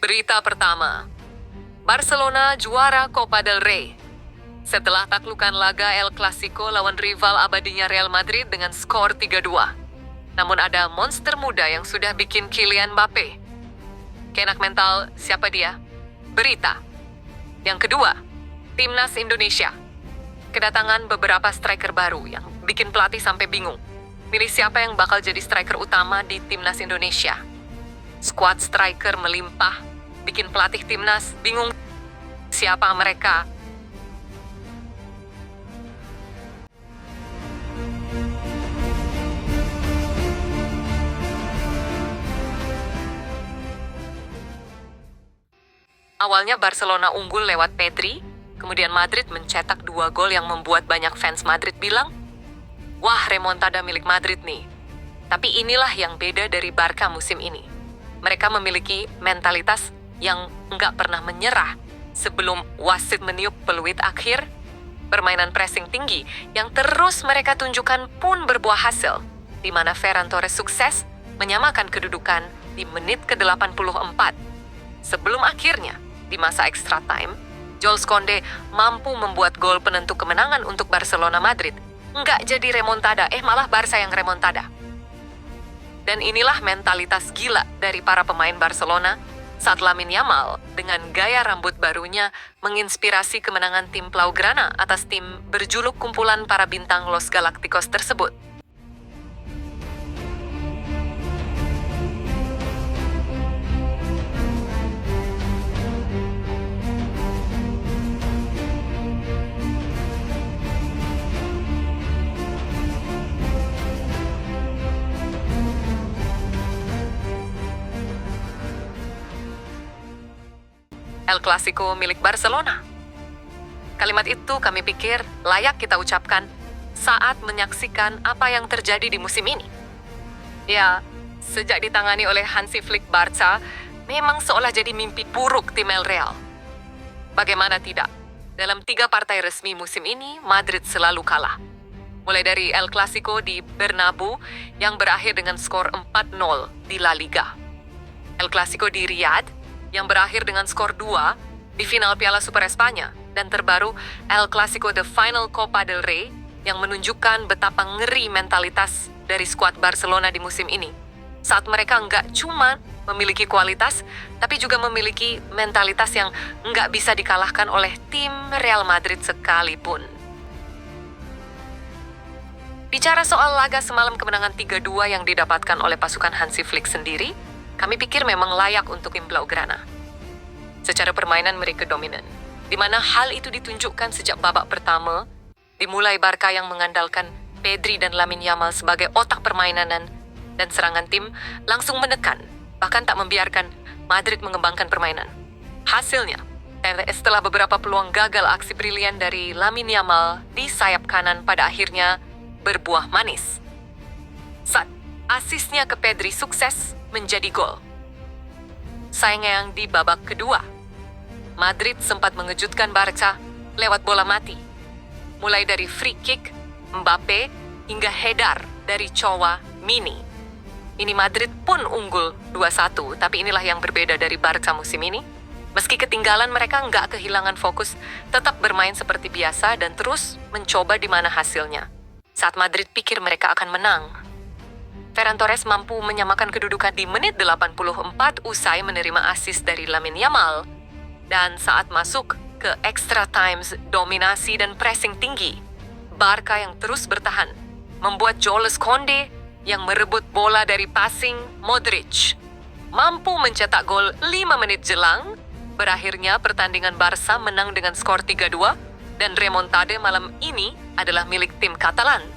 Berita pertama, Barcelona juara Copa del Rey. Setelah taklukan laga El Clasico lawan rival abadinya Real Madrid dengan skor 3-2. Namun ada monster muda yang sudah bikin Kylian Mbappe. Kenak mental, siapa dia? Berita. Yang kedua, Timnas Indonesia. Kedatangan beberapa striker baru yang bikin pelatih sampai bingung. Milih siapa yang bakal jadi striker utama di Timnas Indonesia. Skuad striker melimpah, bikin pelatih Timnas bingung siapa mereka. Awalnya Barcelona unggul lewat Pedri, kemudian Madrid mencetak 2 gol yang membuat banyak fans Madrid bilang, "Wah, remontada milik Madrid nih." Tapi inilah yang beda dari Barca musim ini. Mereka memiliki mentalitas yang nggak pernah menyerah sebelum wasit meniup peluit akhir. Permainan pressing tinggi yang terus mereka tunjukkan pun berbuah hasil, di mana Ferran Torres sukses menyamakan kedudukan di menit ke-84. Sebelum akhirnya, di masa extra time, Jules Koundé mampu membuat gol penentu kemenangan untuk Barcelona Madrid. Nggak jadi remontada, malah Barca yang remontada. Dan inilah mentalitas gila dari para pemain Barcelona saat Lamine Yamal dengan gaya rambut barunya menginspirasi kemenangan tim Blaugrana atas tim berjuluk kumpulan para bintang Los Galacticos tersebut. El Clasico milik Barcelona. Kalimat itu kami pikir layak kita ucapkan saat menyaksikan apa yang terjadi di musim ini. Ya, sejak ditangani oleh Hansi Flick Barca, memang seolah jadi mimpi buruk tim El Real. Bagaimana tidak? Dalam 3 partai resmi musim ini, Madrid selalu kalah. Mulai dari El Clasico di Bernabeu yang berakhir dengan skor 4-0 di La Liga. El Clasico di Riyadh yang berakhir dengan skor 2 di final Piala Super Espanya, dan terbaru El Clasico The Final Copa del Rey yang menunjukkan betapa ngeri mentalitas dari skuad Barcelona di musim ini. Saat mereka nggak cuma memiliki kualitas, tapi juga memiliki mentalitas yang nggak bisa dikalahkan oleh tim Real Madrid sekalipun. Bicara soal laga semalam, kemenangan 3-2 yang didapatkan oleh pasukan Hansi Flick sendiri, kami pikir memang layak untuk tim Blaugrana. Secara permainan mereka dominan, di mana hal itu ditunjukkan sejak babak pertama, dimulai Barca yang mengandalkan Pedri dan Lamine Yamal sebagai otak permainan dan serangan tim langsung menekan, bahkan tak membiarkan Madrid mengembangkan permainan. Hasilnya, setelah beberapa peluang gagal, aksi brilian dari Lamine Yamal di sayap kanan pada akhirnya berbuah manis. Saat asisnya ke Pedri sukses menjadi gol. Sayangnya yang di babak kedua, Madrid sempat mengejutkan Barca lewat bola mati. Mulai dari free kick, Mbappe, hingga header dari Tchouaméni. Ini Madrid pun unggul 2-1, tapi inilah yang berbeda dari Barca musim ini. Meski ketinggalan, mereka nggak kehilangan fokus, tetap bermain seperti biasa dan terus mencoba di mana hasilnya. Saat Madrid pikir mereka akan menang, Ferran Torres mampu menyamakan kedudukan di menit 84 usai menerima assist dari Lamine Yamal. Dan saat masuk ke extra times, dominasi dan pressing tinggi, Barca yang terus bertahan membuat Jules Koundé yang merebut bola dari passing Modric mampu mencetak gol 5 menit jelang. Berakhirnya pertandingan Barca menang dengan skor 3-2 dan remontade malam ini adalah milik tim Katalan.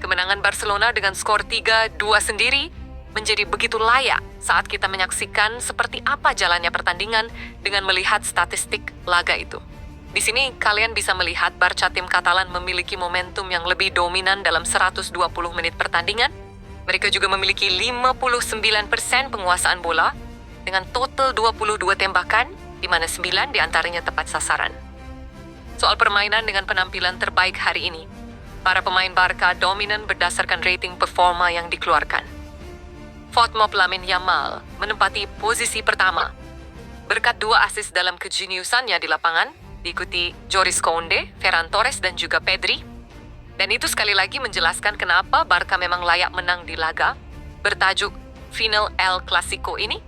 Kemenangan Barcelona dengan skor 3-2 sendiri menjadi begitu layak saat kita menyaksikan seperti apa jalannya pertandingan dengan melihat statistik laga itu. Di sini kalian bisa melihat Barca tim Katalan memiliki momentum yang lebih dominan dalam 120 menit pertandingan. Mereka juga memiliki 59% penguasaan bola dengan total 22 tembakan, di mana 9 diantaranya tepat sasaran. Soal permainan dengan penampilan terbaik hari ini, para pemain Barca dominan berdasarkan rating performa yang dikeluarkan. Fotmop Lamine Yamal menempati posisi pertama, berkat 2 assist dalam kejeniusannya di lapangan, diikuti Joris Kounde, Ferran Torres, dan juga Pedri. Dan itu sekali lagi menjelaskan kenapa Barca memang layak menang di laga bertajuk Final El Clasico ini.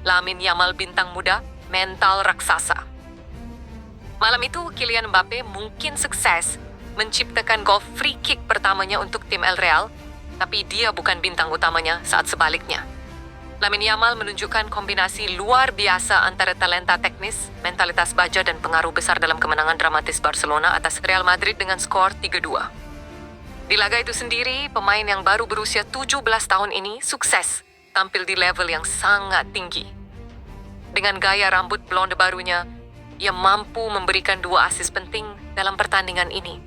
Lamine Yamal bintang muda, mental raksasa. Malam itu Kylian Mbappe mungkin sukses menciptakan gol free kick pertamanya untuk tim El Real, tapi dia bukan bintang utamanya saat sebaliknya. Lamine Yamal menunjukkan kombinasi luar biasa antara talenta teknis, mentalitas baja, dan pengaruh besar dalam kemenangan dramatis Barcelona atas Real Madrid dengan skor 3-2. Di laga itu sendiri, pemain yang baru berusia 17 tahun ini sukses tampil di level yang sangat tinggi. Dengan gaya rambut blonde barunya, ia mampu memberikan 2 assist penting dalam pertandingan ini.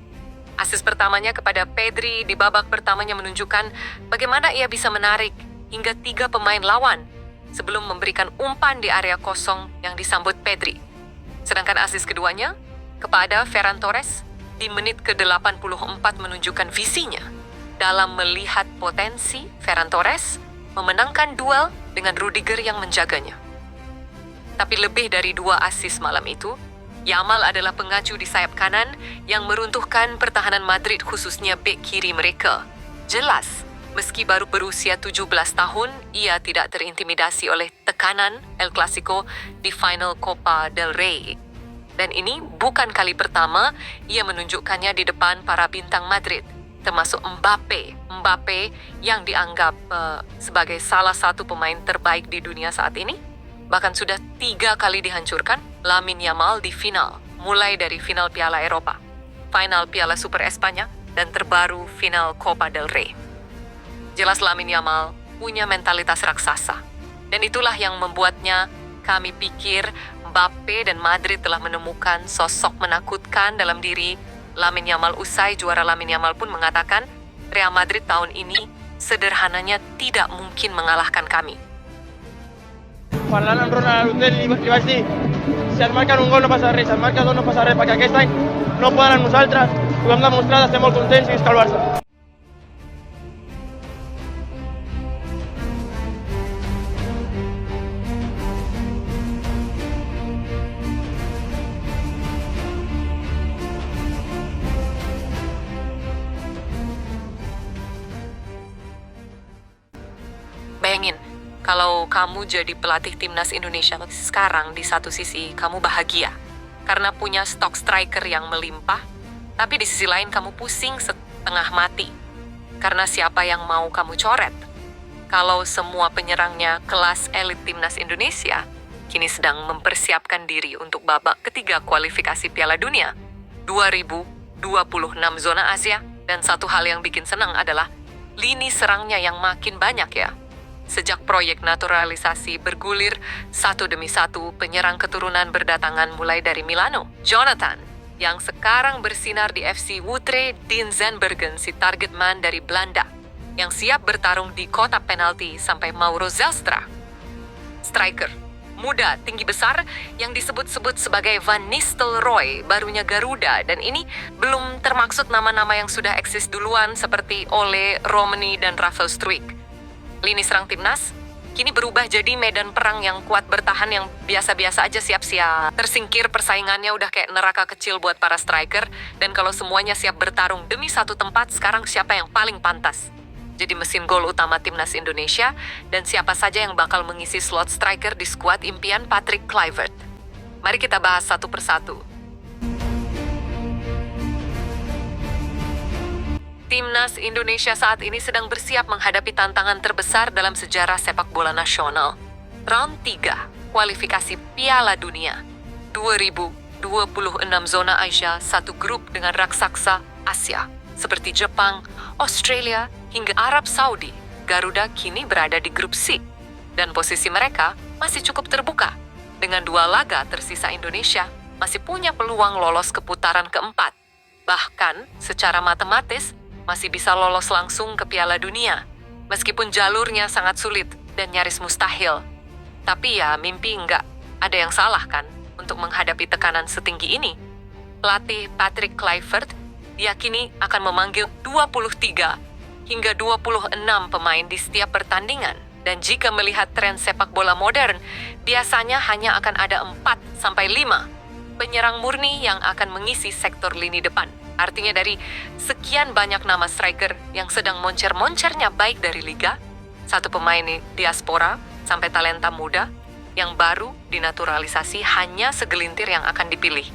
Assist pertamanya kepada Pedri di babak pertamanya menunjukkan bagaimana ia bisa menarik hingga 3 pemain lawan sebelum memberikan umpan di area kosong yang disambut Pedri. Sedangkan assist keduanya kepada Ferran Torres di menit ke-84 menunjukkan visinya dalam melihat potensi Ferran Torres memenangkan duel dengan Rudiger yang menjaganya. Tapi lebih dari 2 assist malam itu, Yamal adalah pengacu di sayap kanan yang meruntuhkan pertahanan Madrid, khususnya bek kiri mereka. Jelas, meski baru berusia 17 tahun, ia tidak terintimidasi oleh tekanan El Clasico di final Copa del Rey. Dan ini bukan kali pertama ia menunjukkannya di depan para bintang Madrid, termasuk Mbappe. Mbappe yang dianggap sebagai salah satu pemain terbaik di dunia saat ini. Bahkan sudah 3 kali dihancurkan Lamine Yamal di final, mulai dari final Piala Eropa, final Piala Super Espanya, dan terbaru final Copa del Rey. Jelas Lamine Yamal punya mentalitas raksasa, dan itulah yang membuatnya kami pikir Mbappe dan Madrid telah menemukan sosok menakutkan dalam diri Lamine Yamal. Usai juara, Lamine Yamal pun mengatakan, Real Madrid tahun ini sederhananya tidak mungkin mengalahkan kami. Parlando Ronald li va dir si ens marquen un gol no passa res, si ens marquen 2 no passa res, perquè aquest any no poden amb nosaltres, ho hem demostrat, estem molt contents i visca el Barça. Bayangin, kalau kamu jadi pelatih timnas Indonesia sekarang, di satu sisi kamu bahagia karena punya stok striker yang melimpah, tapi di sisi lain kamu pusing setengah mati karena siapa yang mau kamu coret. Kalau semua penyerangnya kelas elit timnas Indonesia kini sedang mempersiapkan diri untuk babak ketiga kualifikasi Piala Dunia 2026 zona Asia. Dan satu hal yang bikin senang adalah lini serangnya yang makin banyak ya. Sejak proyek naturalisasi bergulir, satu demi satu penyerang keturunan berdatangan mulai dari Milano. Jonathan, yang sekarang bersinar di FC Wotre Dinsenbergen, si target man dari Belanda, yang siap bertarung di kotak penalti, sampai Mauro Zelstra. Striker, muda, tinggi besar, yang disebut-sebut sebagai Van Nistelrooy, barunya Garuda, dan ini belum termaksud nama-nama yang sudah eksis duluan seperti Ole, Romani, dan Rafael Struijk. Lini serang timnas kini berubah jadi medan perang yang kuat bertahan, yang biasa-biasa aja siap-siap tersingkir. Persaingannya udah kayak neraka kecil buat para striker, dan kalau semuanya siap bertarung demi satu tempat, sekarang siapa yang paling pantas jadi mesin gol utama timnas Indonesia, dan siapa saja yang bakal mengisi slot striker di skuad impian Patrick Kluivert? Mari kita bahas satu persatu. Timnas Indonesia saat ini sedang bersiap menghadapi tantangan terbesar dalam sejarah sepak bola nasional. Round 3, kualifikasi Piala Dunia 2026 zona Asia, satu grup dengan raksasa Asia seperti Jepang, Australia, hingga Arab Saudi. Garuda kini berada di grup C, dan posisi mereka masih cukup terbuka. Dengan 2 laga tersisa, Indonesia masih punya peluang lolos ke putaran keempat. Bahkan secara matematis masih bisa lolos langsung ke Piala Dunia, meskipun jalurnya sangat sulit dan nyaris mustahil. Tapi ya, mimpi enggak ada yang salah kan untuk menghadapi tekanan setinggi ini. Pelatih Patrick Kluivert diyakini akan memanggil 23 hingga 26 pemain di setiap pertandingan. Dan jika melihat tren sepak bola modern, biasanya hanya akan ada 4-5 penyerang murni yang akan mengisi sektor lini depan. Artinya dari sekian banyak nama striker yang sedang moncer-moncernya baik dari liga, 1 pemain diaspora sampai talenta muda yang baru dinaturalisasi, hanya segelintir yang akan dipilih.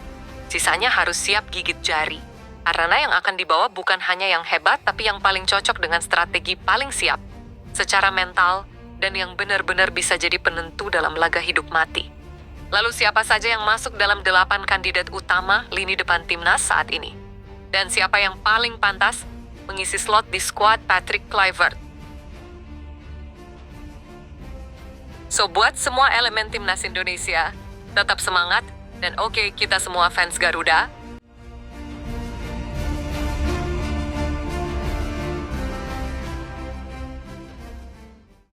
Sisanya harus siap gigit jari. Karena yang akan dibawa bukan hanya yang hebat, tapi yang paling cocok dengan strategi paling siap secara mental dan yang benar-benar bisa jadi penentu dalam laga hidup mati. Lalu siapa saja yang masuk dalam 8 kandidat utama lini depan timnas saat ini? Dan siapa yang paling pantas mengisi slot di skuad Patrick Kluivert? So, buat semua elemen timnas Indonesia, tetap semangat, dan oke, kita semua fans Garuda,